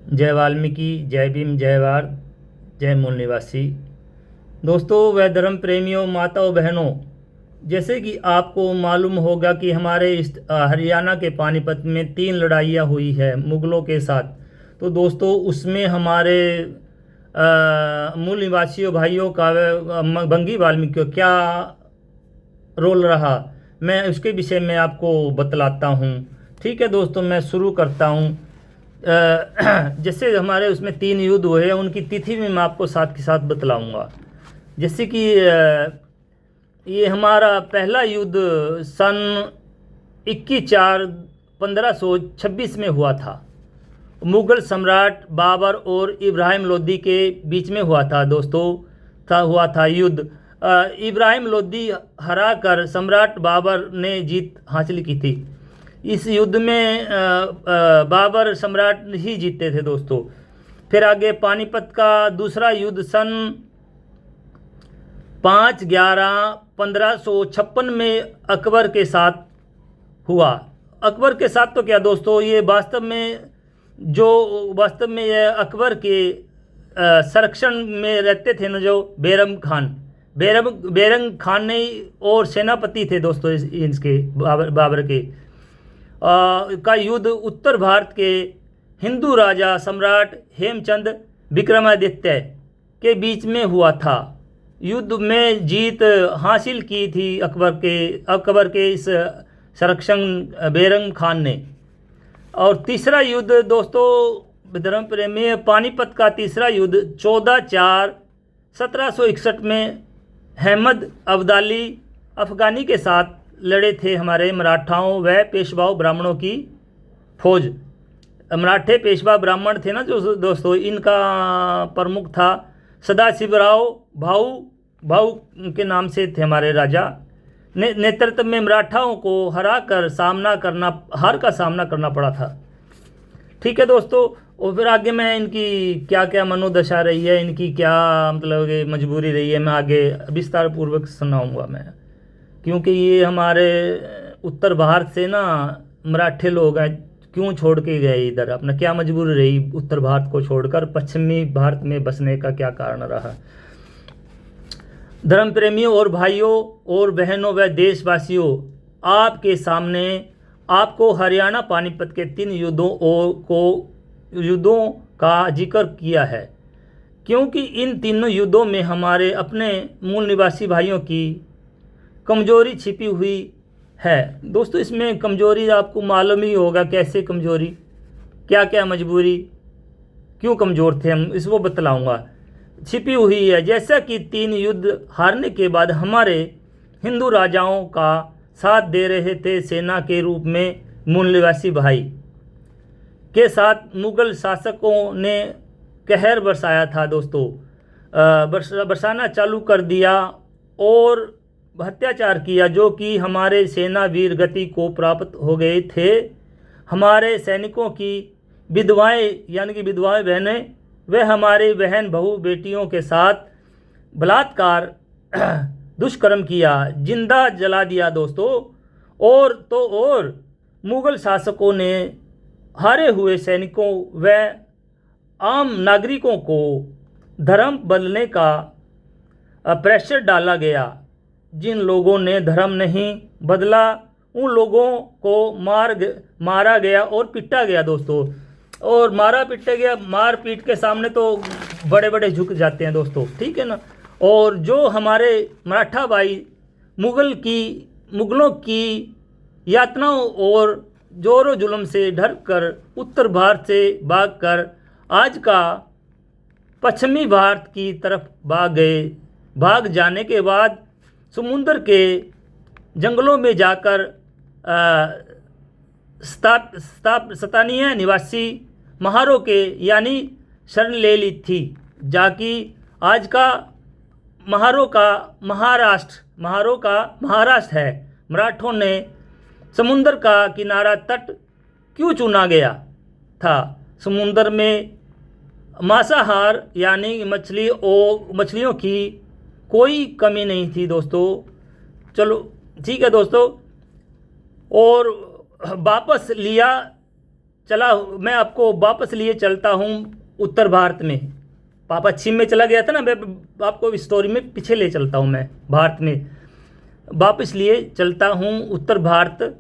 जय वाल्मीकि, जय भीम, जय भारत, जय मूल निवासी। दोस्तों व धर्म प्रेमियों, माताओं, बहनों, जैसे कि आपको मालूम होगा कि हमारे इस हरियाणा के पानीपत में 3 लड़ाइयाँ हुई है मुग़लों के साथ। तो दोस्तों उसमें हमारे मूल निवासियों भाइयों का बंगी वाल्मीकि का क्या रोल रहा, मैं उसके विषय में आपको बतलाता हूँ। ठीक है दोस्तों, मैं शुरू करता हूँ। जैसे हमारे उसमें 3 युद्ध हुए हैं, उनकी तिथि में मैं आपको साथ के साथ बतलाऊंगा। जैसे कि ये हमारा पहला युद्ध सन 21/4/1526 में हुआ था। मुग़ल सम्राट बाबर और इब्राहिम लोदी के बीच में हुआ था दोस्तों। हुआ था युद्ध। इब्राहिम लोदी हरा कर सम्राट बाबर ने जीत हासिल की थी। इस युद्ध में बाबर सम्राट ही जीते थे दोस्तों। फिर आगे पानीपत का दूसरा युद्ध सन 5/11/1556 में अकबर के साथ हुआ। अकबर के साथ तो क्या दोस्तों, ये वास्तव में ये अकबर के संरक्षण में रहते थे ना, जो बेरम खान ने और सेनापति थे दोस्तों इसके बाबर के का युद्ध उत्तर भारत के हिंदू राजा सम्राट हेमचंद विक्रमादित्य के बीच में हुआ था। युद्ध में जीत हासिल की थी अकबर के इस संरक्षण बेरम खान ने। और तीसरा युद्ध दोस्तों धर्म प्रेमी, पानीपत का तीसरा युद्ध 14/4/1761 में अहमद अब्दाली अफ़गानी के साथ लड़े थे हमारे मराठाओं व पेशवाओं ब्राह्मणों की फौज। मराठे पेशवा ब्राह्मण थे ना जो दोस्तों, इनका प्रमुख था सदाशिवराव भाऊ के नाम से थे हमारे राजा। नेतृत्व में मराठाओं को हार का सामना करना पड़ा था। ठीक है दोस्तों, और फिर आगे मैं इनकी क्या क्या मनोदशा रही है, इनकी क्या मतलब मजबूरी रही है, मैं आगे विस्तार पूर्वक सुनाऊंगा मैं। क्योंकि ये हमारे उत्तर भारत से ना मराठे लोग हैं, क्यों छोड़ के गए इधर, अपना क्या मजबूरी रही उत्तर भारत को छोड़कर पश्चिमी भारत में बसने का क्या कारण रहा। धर्म प्रेमियों और भाइयों और बहनों व देशवासियों, आपके सामने आपको हरियाणा पानीपत के 3 युद्धों का जिक्र किया है, क्योंकि इन तीनों युद्धों में हमारे अपने मूल निवासी भाइयों की कमजोरी छिपी हुई है। दोस्तों इसमें कमजोरी आपको मालूम ही होगा, कैसे कमजोरी, क्या क्या मजबूरी, क्यों कमज़ोर थे हम, इसको बतलाऊंगा, छिपी हुई है। जैसा कि 3 युद्ध हारने के बाद हमारे हिंदू राजाओं का साथ दे रहे थे सेना के रूप में मूल निवासी भाई के साथ मुग़ल शासकों ने कहर बरसाया था दोस्तों। बरसाना चालू कर दिया और अत्याचार किया, जो कि हमारे सेना वीर गति को प्राप्त हो गए थे। हमारे सैनिकों की विधवाएं यानी कि विधवाएं बहनें वे हमारे बहन बहू बेटियों के साथ बलात्कार दुष्कर्म किया, जिंदा जला दिया दोस्तों। और मुग़ल शासकों ने हारे हुए सैनिकों व आम नागरिकों को धर्म बदलने का प्रेशर डाला गया। जिन लोगों ने धर्म नहीं बदला उन लोगों को मारा गया और पीटा गया दोस्तों। और मारा पीटा गया, मार पीट के सामने तो बड़े बड़े झुक जाते हैं दोस्तों, ठीक है ना। और जो हमारे मराठा भाई मुग़लों की यातनाओं और जोरों जुल्म से डर कर उत्तर भारत से भागकर आज का पश्चिमी भारत की तरफ भाग जाने के बाद समुद्र के जंगलों में जाकर स्थानीय निवासी महारों के यानी शरण ले ली थी, जाकि आज का महारों का महाराष्ट्र है। मराठों ने समुद्र का किनारा तट क्यों चुना गया था? समुद्र में मांसाहार यानी मछलियों की कोई कमी नहीं थी दोस्तों। चलो ठीक है दोस्तों, और वापस लिया मैं आपको वापस लिए चलता हूँ उत्तर भारत में। पापा पश्चिम में चला गया था ना, मैं आपको स्टोरी में पीछे ले चलता हूँ, मैं भारत में वापस लिए चलता हूँ उत्तर भारत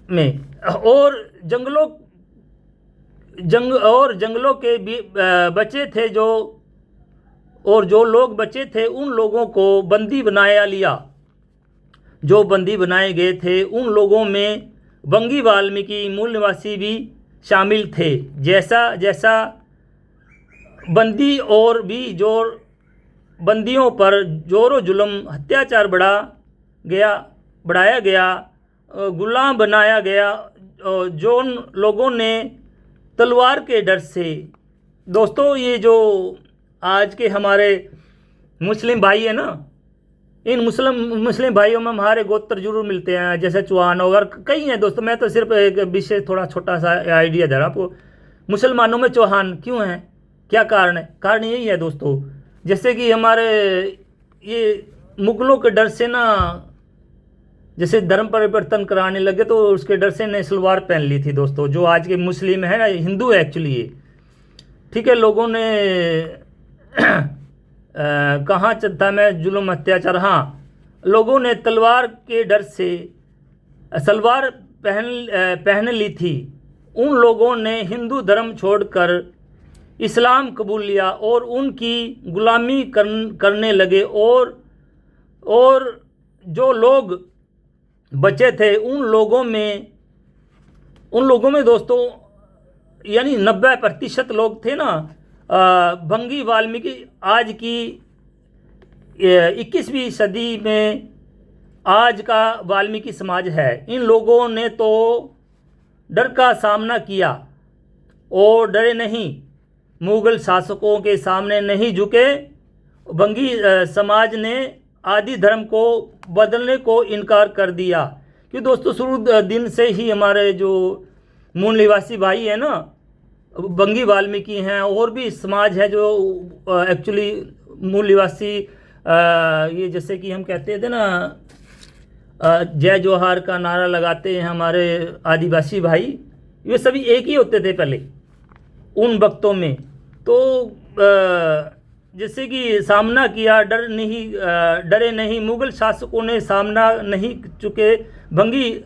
में। और जंगलों के भी बचे थे जो लोग बचे थे उन लोगों को बंदी बनाया लिया। जो बंदी बनाए गए थे उन लोगों में बंगी वाल्मीकि मूल निवासी भी शामिल थे। जैसा जैसा बंदी और भी बंदियों पर जोरों जुल्म अत्याचार बढ़ाया गया, गुलाम बनाया गया, जो लोगों ने तलवार के डर से। दोस्तों, ये जो आज के हमारे मुस्लिम भाई है ना, इन मुस्लिम भाइयों में हमारे गोत्र जरूर मिलते हैं, जैसे चौहान और कई हैं दोस्तों। मैं तो सिर्फ एक विषय थोड़ा छोटा सा आइडिया दे रहा हूँ आपको। मुसलमानों में चौहान क्यों हैं, क्या कारण है? कारण यही है दोस्तों, जैसे कि हमारे ये मुगलों के डर से ना, जैसे धर्म परिवर्तन कराने लगे तो उसके डर से ने सलवार पहन ली थी दोस्तों। जो आज के मुस्लिम है ना, हिंदू है एक्चुअली ये, ठीक है। लोगों ने कहाँ था मैं, जुल्म अत्याचार, हाँ, लोगों ने तलवार के डर से सलवार पहन ली थी। उन लोगों ने हिंदू धर्म छोड़कर इस्लाम कबूल लिया और उनकी गुलामी करने लगे। और जो लोग बचे थे उन लोगों में दोस्तों, यानी 90% लोग थे ना, बंगी वाल्मीकि आज की 21वीं सदी में आज का वाल्मीकि समाज है। इन लोगों ने तो डर का सामना किया और डरे नहीं, मुगल शासकों के सामने नहीं झुके। बंगी समाज ने आदि धर्म को बदलने को इनकार कर दिया। कि दोस्तों, शुरू दिन से ही हमारे जो मूल निवासी भाई है ना, बंगी वाल्मीकि हैं, और भी समाज है जो एक्चुअली मूल निवासी, ये जैसे कि हम कहते थे ना, जय जोहार का नारा लगाते हैं हमारे आदिवासी भाई, ये सभी एक ही होते थे पहले उन वक्तों में। तो जैसे कि सामना किया, डरे नहीं, मुगल शासकों ने सामना नहीं चुके। बंगी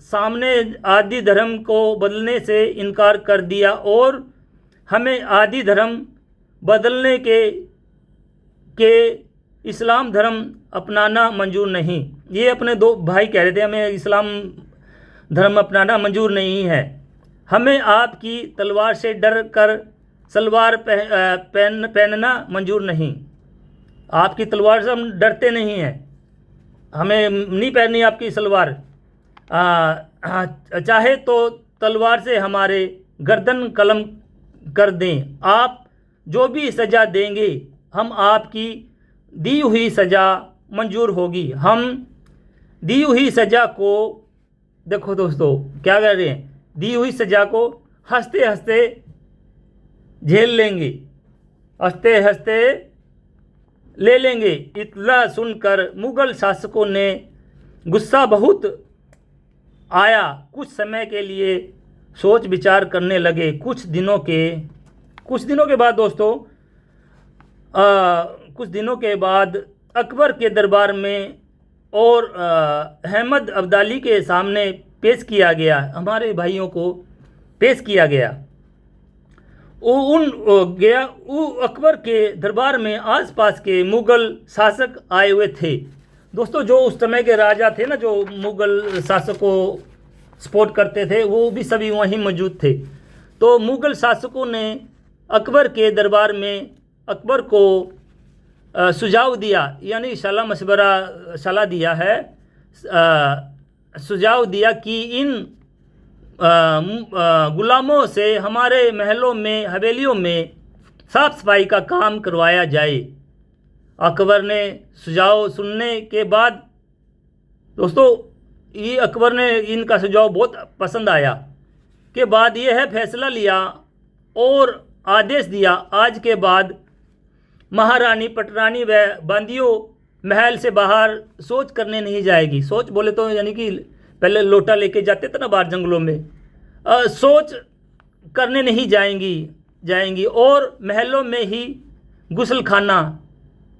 सामने आदि धर्म को बदलने से इनकार कर दिया और हमें आदि धर्म बदलने के इस्लाम धर्म अपनाना मंजूर नहीं। ये अपने दो भाई कह रहे थे, हमें इस्लाम धर्म अपनाना मंजूर नहीं है। हमें आपकी तलवार से डर कर सलवार पहनना मंजूर नहीं। आपकी तलवार से हम डरते नहीं हैं, हमें नहीं पहननी आपकी सलवार। चाहे तो तलवार से हमारे गर्दन कलम कर दें। आप जो भी सज़ा देंगे हम आपकी दी हुई सज़ा मंजूर होगी। हम दी हुई सज़ा को, देखो दोस्तों क्या कर रहे हैं, दी हुई सज़ा को हंसते हंसते झेल लेंगे, हंसते हंसते ले लेंगे। इतना सुनकर मुगल शासकों ने गुस्सा बहुत आया। कुछ समय के लिए सोच विचार करने लगे। कुछ दिनों के बाद दोस्तों, कुछ दिनों के बाद अकबर के दरबार में और अहमद अब्दाली के सामने पेश किया गया, हमारे भाइयों को पेश किया गया। अकबर के दरबार में आसपास के मुग़ल शासक आए हुए थे। दोस्तों, जो उस समय के राजा थे ना, जो मुग़ल शासक को सपोर्ट करते थे, वो भी सभी वहीं मौजूद थे। तो मुग़ल शासकों ने अकबर के दरबार में अकबर को सुझाव दिया, यानी सलाह दिया है, सुझाव दिया कि इन गुलामों से हमारे महलों में, हवेलियों में साफ़ सफाई का काम करवाया जाए। अकबर ने सुझाव सुनने के बाद दोस्तों, ये अकबर ने इनका सुझाव बहुत पसंद आया। के बाद ये है फैसला लिया और आदेश दिया, आज के बाद महारानी, पटरानी व बांदियों महल से बाहर शौच करने नहीं जाएगी। शौच बोले तो यानी कि पहले लोटा लेके जाते थे ना बाहर जंगलों में, शौच करने नहीं जाएंगी और महलों में ही गुस्ल खाना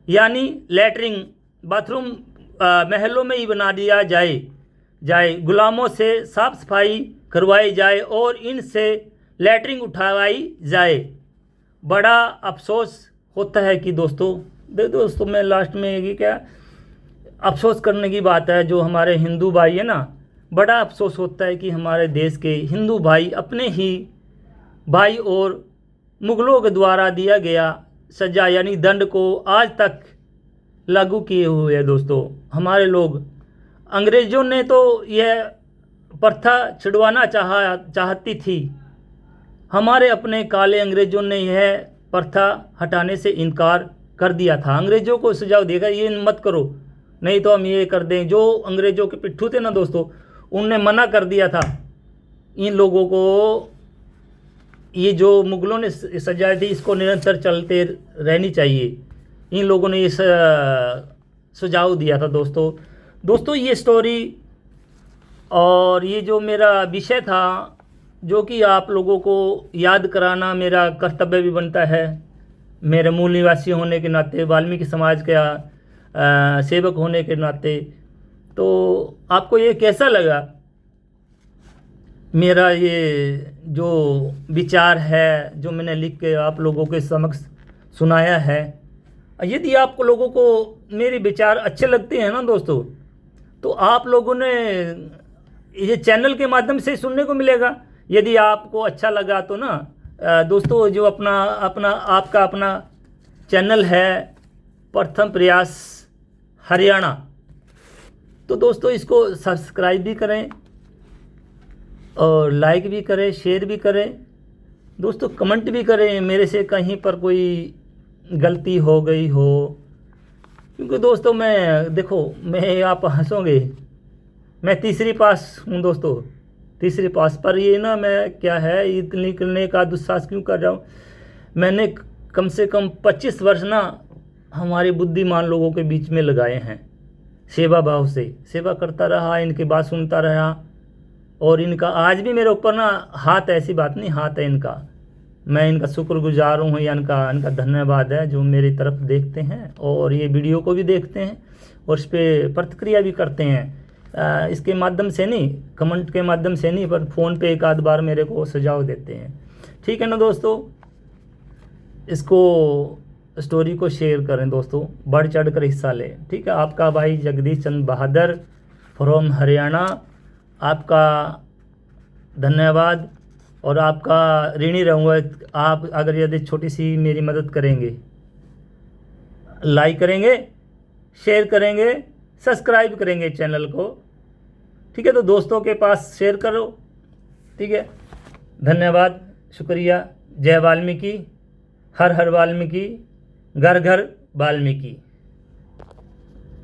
यानी लैट्रिन बाथरूम महलों में ही बना दिया जाए गुलामों से साफ सफाई करवाई जाए और इनसे लैट्रिन उठवाई जाए। बड़ा अफसोस होता है कि दोस्तों मैं लास्ट में ये क्या अफसोस करने की बात है, जो हमारे हिंदू भाई है ना, बड़ा अफसोस होता है कि हमारे देश के हिंदू भाई अपने ही भाई और मुग़लों के द्वारा दिया गया सज़ा यानी दंड को आज तक लागू किए हुए हैं। दोस्तों हमारे लोग, अंग्रेज़ों ने तो यह प्रथा छिड़वाना चाहती थी, हमारे अपने काले अंग्रेज़ों ने यह प्रथा हटाने से इनकार कर दिया था। अंग्रेज़ों को सुझाव देगा ये मत करो, नहीं तो हम ये कर दें। जो अंग्रेज़ों के पिट्ठू थे ना दोस्तों, उनने मना कर दिया था इन लोगों को, ये जो मुग़लों ने सजाई थी इसको निरंतर चलते रहनी चाहिए। इन लोगों ने ये सुझाव दिया था। दोस्तों ये स्टोरी और ये जो मेरा विषय था जो कि आप लोगों को याद कराना मेरा कर्तव्य भी बनता है, मेरे मूल निवासी होने के नाते, वाल्मीकि समाज का सेवक होने के नाते। तो आपको ये कैसा लगा मेरा ये जो विचार है, जो मैंने लिख के आप लोगों के समक्ष सुनाया है? यदि आप लोगों को मेरे विचार अच्छे लगते हैं ना दोस्तों, तो आप लोगों ने ये चैनल के माध्यम से सुनने को मिलेगा। यदि आपको अच्छा लगा तो ना दोस्तों, जो आपका अपना चैनल है प्रथम प्रयास हरियाणा, तो दोस्तों इसको सब्सक्राइब भी करें और लाइक भी करें, शेयर भी करें दोस्तों, कमेंट भी करें मेरे से कहीं पर कोई गलती हो गई हो। क्योंकि दोस्तों मैं आप हंसोगे, मैं तीसरी पास हूँ दोस्तों, तीसरी पास पर ये ना मैं क्या है इतनी निकलने का दुस्साहस क्यों कर रहा हूँ। मैंने कम से कम 25 वर्ष ना हमारे बुद्धिमान लोगों के बीच में लगाए हैं, सेवा भाव से सेवा करता रहा, इनकी बात सुनता रहा और इनका आज भी मेरे ऊपर ना हाथ, ऐसी बात नहीं, हाथ है इनका। मैं इनका शुक्रगुजार हूँ या इनका धन्यवाद है जो मेरी तरफ देखते हैं और ये वीडियो को भी देखते हैं और इस पर प्रतिक्रिया भी करते हैं। इसके माध्यम से नहीं, कमेंट के माध्यम से नहीं, पर फ़ोन पे एक आध बार मेरे को सुझाव देते हैं। ठीक है ना दोस्तों, इसको स्टोरी को शेयर करें दोस्तों, बढ़ चढ़ कर हिस्सा लें। ठीक है, आपका भाई जगदीश चंद बहादुर फ्रॉम हरियाणा, आपका धन्यवाद और आपका ऋणी रहूँगा आप अगर यदि छोटी सी मेरी मदद करेंगे, लाइक करेंगे, शेयर करेंगे, सब्सक्राइब करेंगे चैनल को। ठीक है, तो दोस्तों के पास शेयर करो। ठीक है, धन्यवाद, शुक्रिया। जय वाल्मीकि, हर हर वाल्मीकि, घर घर वाल्मीकि।